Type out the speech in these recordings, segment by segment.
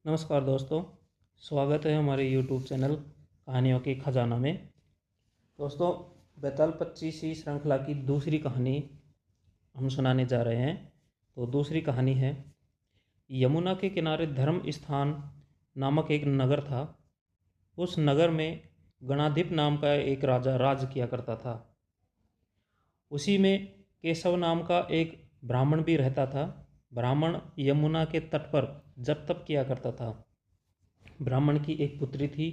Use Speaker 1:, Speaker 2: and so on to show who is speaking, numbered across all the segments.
Speaker 1: नमस्कार दोस्तों, स्वागत है हमारे YouTube चैनल कहानियों की खजाना में। दोस्तों, बेताल 25वीं श्रृंखला की दूसरी कहानी हम सुनाने जा रहे हैं। तो दूसरी कहानी है, यमुना के किनारे धर्म स्थान नामक एक नगर था। उस नगर में गणाधिप नाम का एक राजा राज किया करता था। उसी में केशव नाम का एक ब्राह्मण भी रहता था। ब्राह्मण यमुना के तट पर जप तप किया करता था। ब्राह्मण की एक पुत्री थी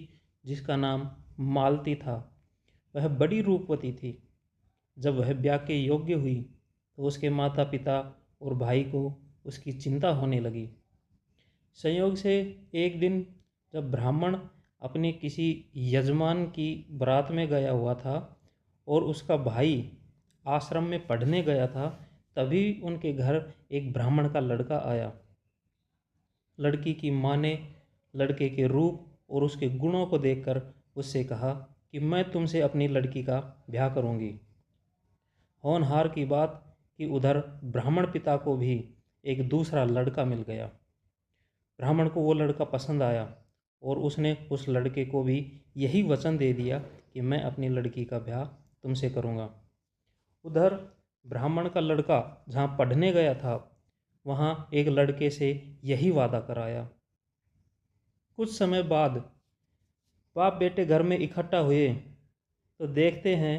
Speaker 1: जिसका नाम मालती था। वह बड़ी रूपवती थी। जब वह ब्याह के योग्य हुई तो उसके माता पिता और भाई को उसकी चिंता होने लगी। संयोग से एक दिन जब ब्राह्मण अपने किसी यजमान की बारात में गया हुआ था और उसका भाई आश्रम में पढ़ने गया था, तभी उनके घर एक ब्राह्मण का लड़का आया। लड़की की माँ ने लड़के के रूप और उसके गुणों को देखकर उससे कहा कि मैं तुमसे अपनी लड़की का ब्याह करूंगी। होनहार की बात कि उधर ब्राह्मण पिता को भी एक दूसरा लड़का मिल गया। ब्राह्मण को वो लड़का पसंद आया और उसने उस लड़के को भी यही वचन दे दिया कि मैं अपनी लड़की का ब्याह तुमसे करूंगा। उधर ब्राह्मण का लड़का जहाँ पढ़ने गया था, वहाँ एक लड़के से यही वादा कराया। कुछ समय बाद बाप बेटे घर में इकट्ठा हुए तो देखते हैं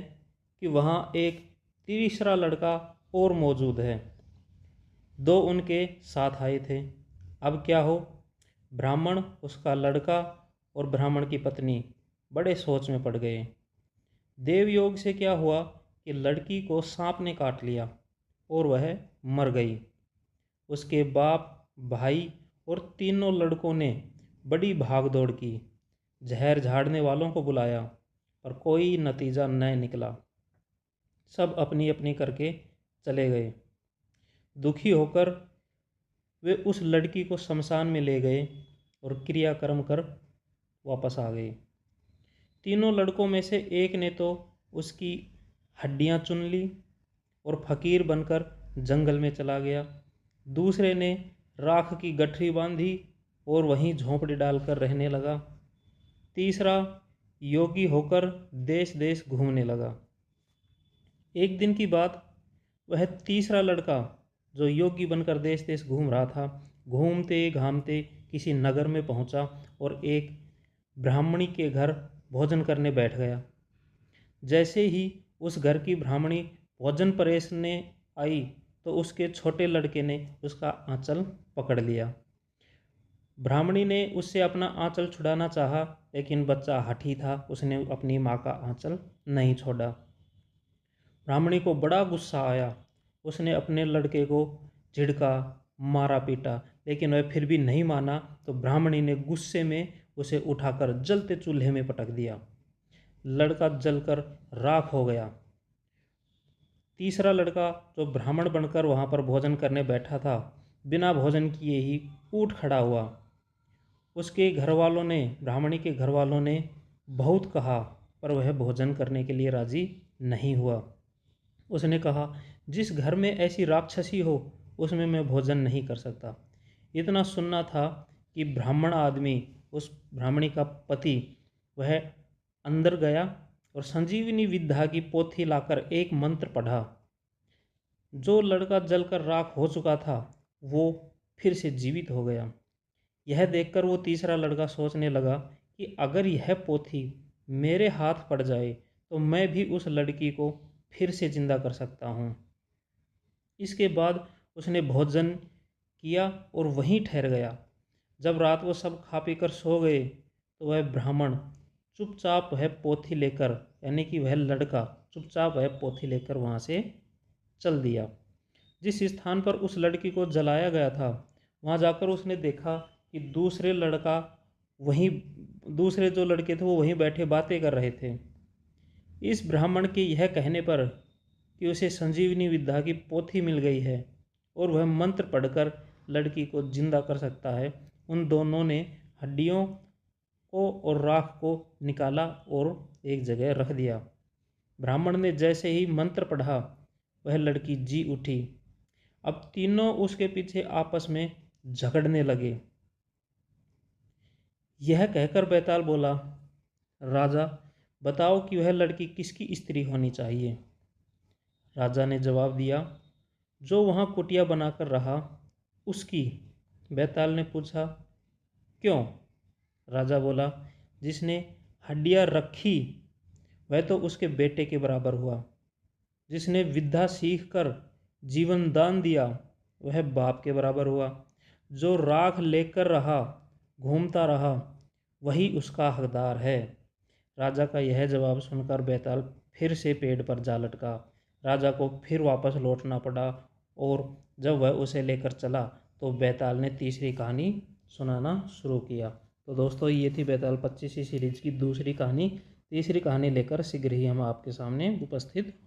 Speaker 1: कि वहाँ एक तीसरा लड़का और मौजूद है। दो उनके साथ आए थे। अब क्या हो, ब्राह्मण, उसका लड़का और ब्राह्मण की पत्नी बड़े सोच में पड़ गए। देवयोग से क्या हुआ कि लड़की को सांप ने काट लिया और वह मर गई। उसके बाप, भाई और तीनों लड़कों ने बड़ी भागदौड़ की। जहर झाड़ने वालों को बुलाया पर कोई नतीजा न निकला। सब अपनी अपनी करके चले गए। दुखी होकर वे उस लड़की को शमशान में ले गए और क्रियाकर्म कर वापस आ गए। तीनों लड़कों में से एक ने तो उसकी हड्डियां चुन ली और फकीर बनकर जंगल में चला गया। दूसरे ने राख की गठरी बांधी और वहीं झोंपड़ी डालकर रहने लगा। तीसरा योगी होकर देश देश घूमने लगा। एक दिन की बात, वह तीसरा लड़का जो योगी बनकर देश देश घूम रहा था, घूमते घामते किसी नगर में पहुंचा और एक ब्राह्मणी के घर भोजन करने बैठ गया। जैसे ही उस घर की ब्राह्मणी भोजन परोसने आई तो उसके छोटे लड़के ने उसका आंचल पकड़ लिया। ब्राह्मणी ने उससे अपना आंचल छुड़ाना चाहा, लेकिन बच्चा हठी था। उसने अपनी माँ का आंचल नहीं छोड़ा। ब्राह्मणी को बड़ा गुस्सा आया। उसने अपने लड़के को झिड़का, मारा पीटा, लेकिन वह फिर भी नहीं माना। तो ब्राह्मणी ने गुस्से में उसे उठाकर जलते चूल्हे में पटक दिया। लड़का जलकर राख हो गया। तीसरा लड़का जो ब्राह्मण बनकर वहाँ पर भोजन करने बैठा था, बिना भोजन किए ही उठ खड़ा हुआ। उसके घर वालों ने, ब्राह्मणी के घर वालों ने बहुत कहा पर वह भोजन करने के लिए राजी नहीं हुआ। उसने कहा, जिस घर में ऐसी राक्षसी हो उसमें मैं भोजन नहीं कर सकता। इतना सुनना था कि ब्राह्मण आदमी, उस ब्राह्मणी का पति, वह अंदर गया और संजीवनी विद्या की पोथी लाकर एक मंत्र पढ़ा। जो लड़का जलकर राख हो चुका था वो फिर से जीवित हो गया। यह देखकर वो तीसरा लड़का सोचने लगा कि अगर यह पोथी मेरे हाथ पड़ जाए तो मैं भी उस लड़की को फिर से जिंदा कर सकता हूँ। इसके बाद उसने भोजन किया और वहीं ठहर गया। जब रात को सब खा पी कर सो गए तो वह ब्राह्मण चुपचाप वह पोथी लेकर, यानी कि वह लड़का चुपचाप वह पोथी लेकर वहाँ से चल दिया। जिस स्थान पर उस लड़की को जलाया गया था, वहाँ जाकर उसने देखा कि दूसरे जो लड़के थे वो वहीं बैठे बातें कर रहे थे। इस ब्राह्मण के यह कहने पर कि उसे संजीवनी विद्या की पोथी मिल गई है और वह मंत्र पढ़कर लड़की को जिंदा कर सकता है, उन दोनों ने हड्डियों को और राख को निकाला और एक जगह रख दिया। ब्राह्मण ने जैसे ही मंत्र पढ़ा, वह लड़की जी उठी। अब तीनों उसके पीछे आपस में झगड़ने लगे। यह कहकर बैताल बोला, राजा बताओ कि वह लड़की किसकी स्त्री होनी चाहिए। राजा ने जवाब दिया, जो वहाँ कुटिया बनाकर रहा उसकी। बैताल ने पूछा, क्यों? राजा बोला, जिसने हड्डियाँ रखी वह तो उसके बेटे के बराबर हुआ, जिसने विद्या सीख कर जीवन दान दिया वह बाप के बराबर हुआ, जो राख लेकर रहा घूमता रहा वही उसका हकदार है। राजा का यह जवाब सुनकर बैताल फिर से पेड़ पर जा लटका। राजा को फिर वापस लौटना पड़ा और जब वह उसे लेकर चला तो बैताल ने तीसरी कहानी सुनाना शुरू किया। तो दोस्तों ये थी बैताल 25 सीरीज की दूसरी कहानी। तीसरी कहानी लेकर शीघ्र ही हम आपके सामने उपस्थित होंगे।